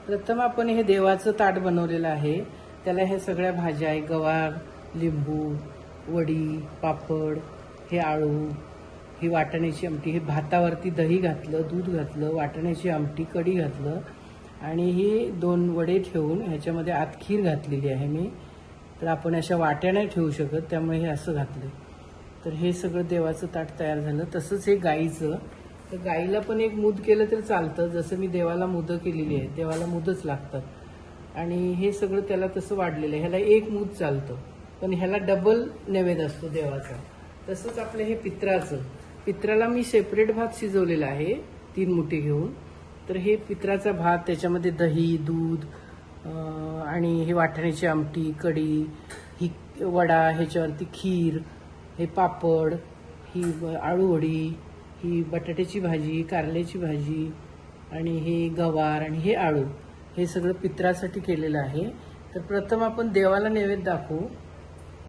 प्रथम आपण हे देवाचं ताट बनवलेलं आहे. त्याला हे सगळ्या भाज्या आहे, गवार, लिंबू, वडी, पापड, हे आळू, ही वाटाण्याची आमटी, हे भातावरती दही घातलं, दूध घातलं, वाटाण्याची आमटी, कढी घातलं आणि ही 2 वडे ठेवून ह्याच्यामध्ये आत खीर घातलेली आहे मी. तर आपण अशा वाट्या नाही ठेवू शकत, त्यामुळे हे असं घातलं. तर हे सगळं देवाचं ताट तयार झालं. तसंच हे गाईचं, तर गाईला पण एक मूद केलं तर चालतं. जसं मी देवाला मुदं केलेली आहे, देवाला मुदच लागतात. आणि हे सगळं त्याला तसं वाढलेलं आहे. ह्याला एक मूद चालतं, पण ह्याला डबल नैवेद्य असतो देवाचा. तसंच आपलं हे पित्राला मी सेपरेट भात शिजवलेला आहे 3 मुठी घेऊन. तर हे पित्राचा भात, त्याच्यामध्ये दही, दूध आणि हे वाटाण्याची आमटी, कढी, ही वडा, ह्याच्यावरती खीर, हे पापड, ही आळू वडी, ही बटाट्याची भाजी, कारल्याची भाजी आणि हे गवार आणि हे आळू, हे सगळं पित्रासाठी केलेलं आहे. तर प्रथम आपण देवाला नैवेद्य दाखवू.